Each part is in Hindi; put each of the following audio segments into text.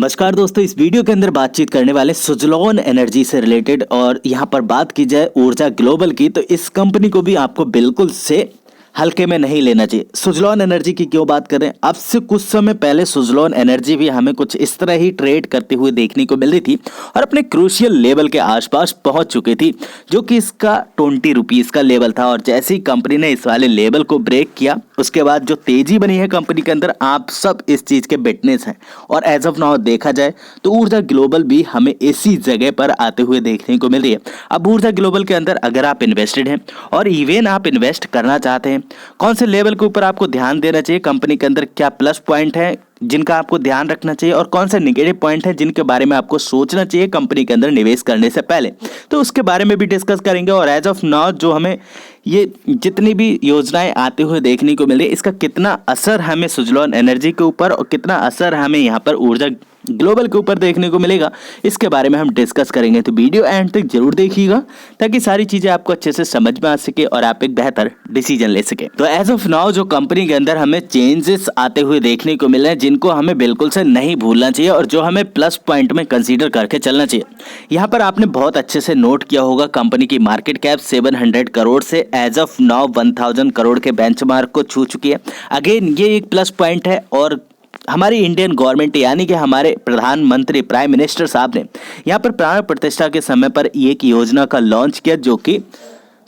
नमस्कार दोस्तों, इस वीडियो के अंदर बातचीत करने वाले सुज़लोन एनर्जी से रिलेटेड और यहाँ पर बात की जाए ऊर्जा ग्लोबल की, तो इस कंपनी को भी आपको बिल्कुल से हल्के में नहीं लेना चाहिए। सुज़लोन एनर्जी की क्यों बात कर रहे हैं? अब से कुछ समय पहले सुज़लोन एनर्जी भी हमें कुछ इस तरह ही ट्रेड करते हुए देखने को मिल रही थी और अपने क्रूशियल लेवल के आसपास पहुंच चुकी थी, जो कि इसका 20 रुपीज़ का लेवल था। और जैसे ही कंपनी ने इस वाले लेवल को ब्रेक किया, उसके बाद जो तेजी बनी है कंपनी के अंदर, आप सब इस चीज़ के विटनेस हैं। और एज ऑफ नाउ देखा जाए तो ऊर्जा ग्लोबल भी हमें इसी जगह पर आते हुए देखने को मिल रही है। अब ऊर्जा ग्लोबल के अंदर अगर आप इन्वेस्टेड हैं और इवन आप इन्वेस्ट करना चाहते हैं, कौन से लेवल के ऊपर आपको ध्यान देना चाहिए, कंपनी के अंदर क्या प्लस पॉइंट है जिनका आपको ध्यान रखना चाहिए और कौन से नेगेटिव पॉइंट है जिनके बारे में आपको सोचना चाहिए कंपनी के अंदर निवेश करने से पहले, तो उसके बारे में भी डिस्कस करेंगे। और एज ऑफ नाउ जो हमें ये जितनी भी योजनाएं आते हुए देखने को मिल रही है, इसका कितना असर हमें सुज़लोन एनर्जी के ऊपर और कितना असर हमें यहाँ पर ऊर्जा ग्लोबल के ऊपर देखने को मिलेगा, इसके बारे में हम डिस्कस करेंगे। तो वीडियो एंड तक जरूर देखिएगा ताकि सारी चीज़ें आपको अच्छे से समझ में आ सके और आप एक बेहतर डिसीजन ले सके। तो एज ऑफ नाउ जो कंपनी के अंदर हमें चेंजेस आते हुए देखने को मिल रहे हैं, जिनको हमें बिल्कुल से नहीं भूलना चाहिए और जो हमें प्लस पॉइंट में कंसीडर करके चलना चाहिए। यहाँ पर आपने बहुत अच्छे से नोट किया होगा, कंपनी की मार्केट कैप 700 करोड़ से एज ऑफ नाउ 1000 करोड़ के बेंचमार्क को छू चुकी है। अगेन ये एक प्लस पॉइंट है और हमारी इंडियन गवर्नमेंट यानी कि हमारे प्रधानमंत्री प्राइम मिनिस्टर साहब ने यहाँ पर प्राण प्रतिष्ठा के समय पर एक योजना का लॉन्च किया, जो कि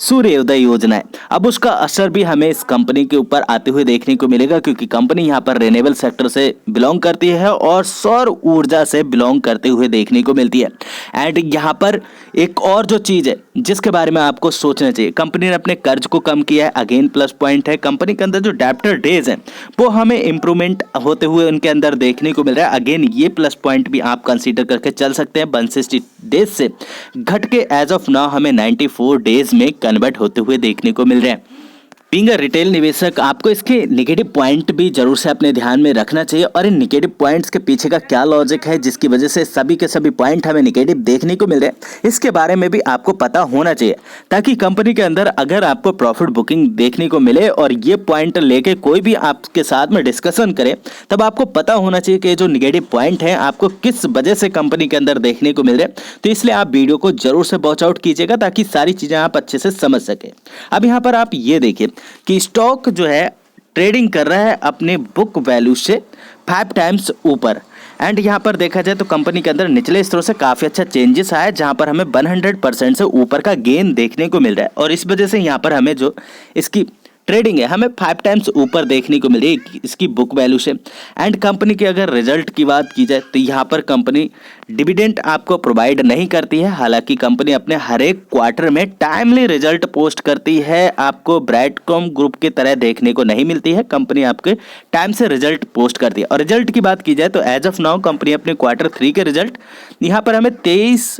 सूर्योदय योजना है। अब उसका असर भी हमें इस कंपनी के ऊपर आते हुए देखने को मिलेगा, क्योंकि कंपनी यहाँ पर रिन्यूएबल सेक्टर से बिलोंग करती है और सौर ऊर्जा से बिलोंग करते हुए देखने को मिलती है। एंड यहाँ पर एक और जो चीज़ है जिसके बारे में आपको सोचना चाहिए, कंपनी ने अपने कर्ज को कम किया है, अगेन प्लस पॉइंट है। कंपनी के अंदर जो डेब्टर डेज हैं वो हमें इंप्रूवमेंट होते हुए उनके अंदर देखने को मिल रहा है। अगेन ये प्लस पॉइंट भी आप कंसीडर करके चल सकते हैं। 160 डेज से घट के एज ऑफ नाउ हमें 94 डेज में कन्वर्ट होते हुए देखने को मिल रहे हैं। बीइंग अ रिटेल निवेशक, आपको इसके नेगेटिव पॉइंट भी जरूर से अपने ध्यान में रखना चाहिए और इन नेगेटिव पॉइंट्स के पीछे का क्या लॉजिक है जिसकी वजह से सभी के सभी पॉइंट हमें नेगेटिव देखने को मिल रहे हैं, इसके बारे में भी आपको पता होना चाहिए, ताकि कंपनी के अंदर अगर आपको प्रॉफिट बुकिंग देखने को मिले और ये पॉइंट लेके कोई भी आपके साथ में डिस्कशन करे, तब आपको पता होना चाहिए कि जो नेगेटिव पॉइंट है आपको किस वजह से कंपनी के अंदर देखने को मिल रहे हैं। तो इसलिए आप वीडियो को जरूर से वॉच आउट कीजिएगा ताकि सारी चीजें आप अच्छे से समझ सके। अब यहाँ पर आप ये देखिए कि स्टॉक जो है ट्रेडिंग कर रहा है अपने बुक वैल्यू से 5 टाइम्स ऊपर। एंड यहाँ पर देखा जाए तो कंपनी के अंदर निचले स्तरों से काफ़ी अच्छा चेंजेस आया, जहाँ पर हमें 100% से ऊपर का गेन देखने को मिल रहा है और इस वजह से यहाँ पर हमें जो इसकी ट्रेडिंग है हमें 5 टाइम्स ऊपर देखने को मिली इसकी बुक वैल्यू से। एंड कंपनी के अगर रिजल्ट की बात की जाए तो यहाँ पर कंपनी डिविडेंड आपको प्रोवाइड नहीं करती है, हालांकि कंपनी अपने हर एक क्वार्टर में टाइमली रिजल्ट पोस्ट करती है। आपको ब्राइटकॉम ग्रुप की तरह देखने को नहीं मिलती है, कंपनी आपके टाइम से रिजल्ट पोस्ट करती है। और रिजल्ट की बात की जाए तो एज ऑफ नाउ कंपनी अपने Q3 के रिजल्ट यहाँ पर हमें 23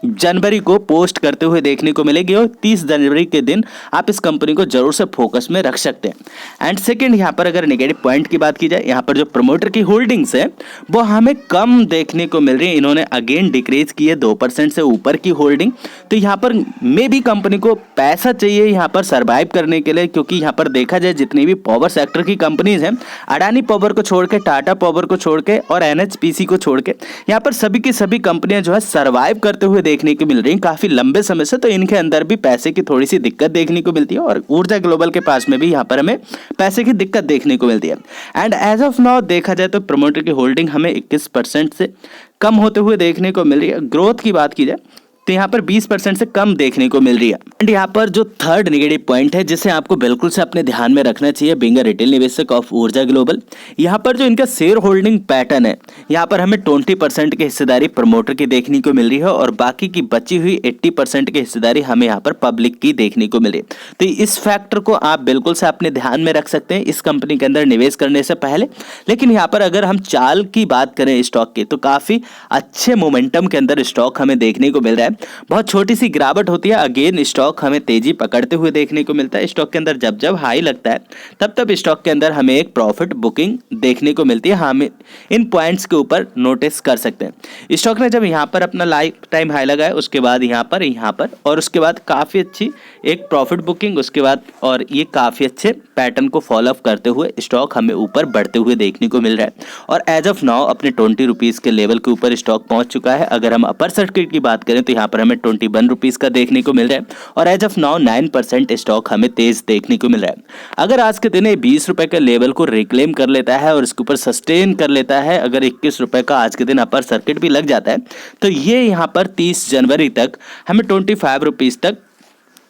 जनवरी को पोस्ट करते हुए देखने को मिलेगी और 30 जनवरी के दिन आप इस कंपनी को जरूर से फोकस में रख सकते हैं। एंड सेकंड, यहाँ पर अगर नेगेटिव पॉइंट की बात की जाए, यहाँ पर जो प्रमोटर की होल्डिंग्स है वो हमें कम देखने को मिल रही है। इन्होंने अगेन डिक्रीज की है 2% से ऊपर की होल्डिंग। तो यहाँ पर मे भी कंपनी को पैसा चाहिए यहाँ पर सर्वाइव करने के लिए, क्योंकि यहाँ पर देखा जाए जितनी भी पावर सेक्टर की कंपनीज हैं, अडानी पावर को छोड़ के, टाटा पावर को छोड़ के और NHPC को छोड़ के, यहाँ पर सभी की सभी कंपनियां जो है सर्वाइव करते हुए देखने को मिल रही हैं काफी लंबे समय से। तो इनके अंदर भी पैसे की थोड़ी सी दिक्कत देखने को मिलती है और ऊर्जा ग्लोबल के पास में भी यहाँ पर हमें पैसे की दिक्कत देखने को मिलती है। एंड एज ऑफ नाउ देखा जाए तो प्रमोटर की होल्डिंग हमें 21% से कम होते हुए देखने को मिल रही है। ग्रोथ की बात की जाए तो यहाँ पर 20% से कम देखने को मिल रही है। एंड यहाँ पर जो थर्ड नेगेटिव पॉइंट है जिसे आपको बिल्कुल से अपने ध्यान में रखना चाहिए बीइंग अ रिटेल निवेशक ऑफ ऊर्जा ग्लोबल, यहाँ पर जो इनका शेयर होल्डिंग पैटर्न है, यहाँ पर हमें 20% की हिस्सेदारी प्रमोटर की देखने को मिल रही है और बाकी की बची हुई 80% की हिस्सेदारी हमें यहाँ पर पब्लिक की देखने को मिल रही है। तो इस फैक्टर को आप बिल्कुल से अपने ध्यान में रख सकते हैं इस कंपनी के अंदर निवेश करने से पहले। लेकिन यहाँ पर अगर हम चाल की बात करें स्टॉक की, तो काफी अच्छे मोमेंटम के अंदर स्टॉक हमें देखने को मिल रहा है। बहुत छोटी सी गिरावट होती है। अगेन स्टॉक हमें तेजी पकड़ते हुए देखने को मिलता है। स्टॉक के अंदर जब जब हाई लगता है तब तब स्टॉक के अंदर हमें एक प्रॉफिट बुकिंग देखने को मिलती है। हम इन पॉइंट्स के ऊपर नोटिस कर सकते हैं। स्टॉक ने जब यहाँ पर अपना लाइफ टाइम हाई लगाया, उसके बाद यहाँ पर और उसके बाद काफ़ी अच्छी एक प्रॉफिट बुकिंग, उसके बाद और ये काफ़ी अच्छे पैटर्न को फॉलो अप करते हुए स्टॉक हमें ऊपर बढ़ते हुए देखने को मिल रहा है। और एज ऑफ नाउ अपने 20 रुपीज़ के लेवल के ऊपर स्टॉक पहुंच चुका है। अगर हम अपर सर्किट की बात करें तो यहाँ पर हमें 21 रुपीज़ का देखने को मिल रहा है और एज ऑफ नाउ 9% स्टॉक हमें तेज देखने को मिल रहा है। अगर आज के दिन 20 रुपए के लेवल को रिक्लेम कर लेता है और इसके ऊपर सस्टेन कर लेता है, अगर 21 रुपए का आज के दिन अपर सर्किट भी लग जाता है तो ये यहाँ पर 30 जनवरी तक हमें 25 रुपीज़ तक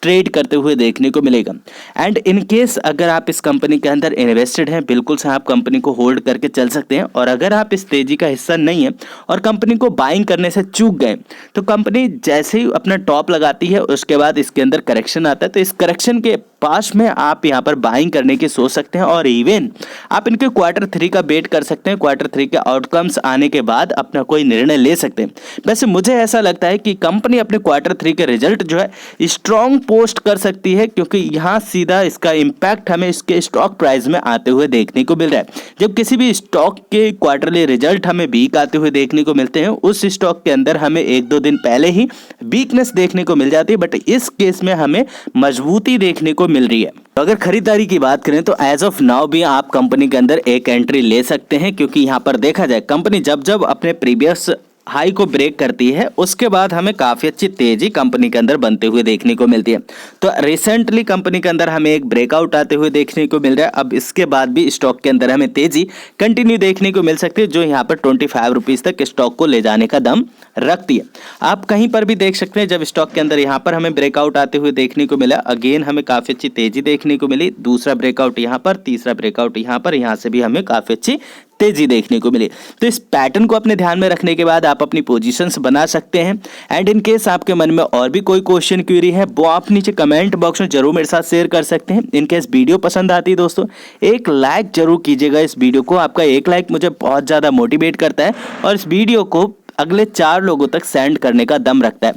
ट्रेड करते हुए देखने को मिलेगा। एंड इन केस अगर आप इस कंपनी के अंदर इन्वेस्टेड हैं, बिल्कुल से आप कंपनी को होल्ड करके चल सकते हैं। और अगर आप इस तेजी का हिस्सा नहीं है और कंपनी को बाइंग करने से चूक गए तो कंपनी जैसे ही अपना टॉप लगाती है उसके बाद इसके अंदर करेक्शन आता है, तो इस करेक्शन के पास में आप यहाँ पर बाइंग करने की सोच सकते हैं। और इवन आप इनके Q3 का वेट कर सकते हैं। Q3 के आउटकम्स आने के बाद अपना कोई निर्णय ले सकते हैं। वैसे मुझे ऐसा लगता है कि कंपनी अपने Q3 के रिजल्ट जो है स्ट्रॉन्ग पोस्ट कर सकती है, क्योंकि यहाँ सीधा इसका इम्पैक्ट हमें इसके स्टॉक प्राइस में आते हुए देखने को मिल रहा है। जब किसी भी स्टॉक के क्वार्टरली रिजल्ट हमें वीक आते हुए देखने को मिलते हैं, उस स्टॉक के अंदर हमें 1-2 दिन पहले ही वीकनेस देखने को मिल जाती है, बट इस केस में हमें मजबूती देखने को मिल रही है। तो अगर खरीदारी की बात करें तो एज ऑफ नाउ भी आप कंपनी के अंदर एक एंट्री ले सकते हैं, क्योंकि यहाँ पर देखा जाए कंपनी जब जब अपने प्रीवियस हाई को ब्रेक करती है उसके बाद हमें काफ़ी अच्छी तेजी कंपनी के अंदर बनते हुए देखने को मिलती है। तो रिसेंटली कंपनी के अंदर हमें एक ब्रेकआउट आते हुए देखने को मिल रहा है। अब इसके बाद भी स्टॉक के अंदर हमें तेजी कंटिन्यू देखने को मिल सकती है, जो यहाँ पर 25 रुपीज़ तक स्टॉक को ले जाने का दम रखती है। आप कहीं पर भी देख सकते हैं जब स्टॉक के अंदर यहाँ पर हमें ब्रेकआउट आते हुए देखने को मिला, अगेन हमें काफ़ी अच्छी तेजी देखने को मिली। दूसरा ब्रेकआउट यहाँ पर, तीसरा ब्रेकआउट यहाँ पर, यहाँ से भी हमें काफ़ी अच्छी तेजी देखने को मिली। तो इस पैटर्न को अपने ध्यान में रखने के बाद आप अपनी पोजीशंस बना सकते हैं। एंड इन केस आपके मन में और भी कोई क्वेश्चन क्वेरी है वो आप नीचे कमेंट बॉक्स में जरूर मेरे साथ शेयर कर सकते हैं। इन केस वीडियो पसंद आती है दोस्तों, एक लाइक जरूर कीजिएगा इस वीडियो को। आपका एक लाइक मुझे बहुत ज़्यादा मोटिवेट करता है और इस वीडियो को अगले 4 लोगों तक सेंड करने का दम रखता है।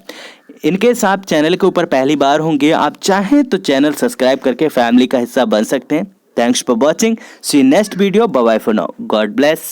इनकेस आप चैनल के ऊपर पहली बार होंगे, आप चाहें तो चैनल सब्सक्राइब करके फैमिली का हिस्सा बन सकते हैं। Thanks for watching. See you next video. Bye bye for now. God bless.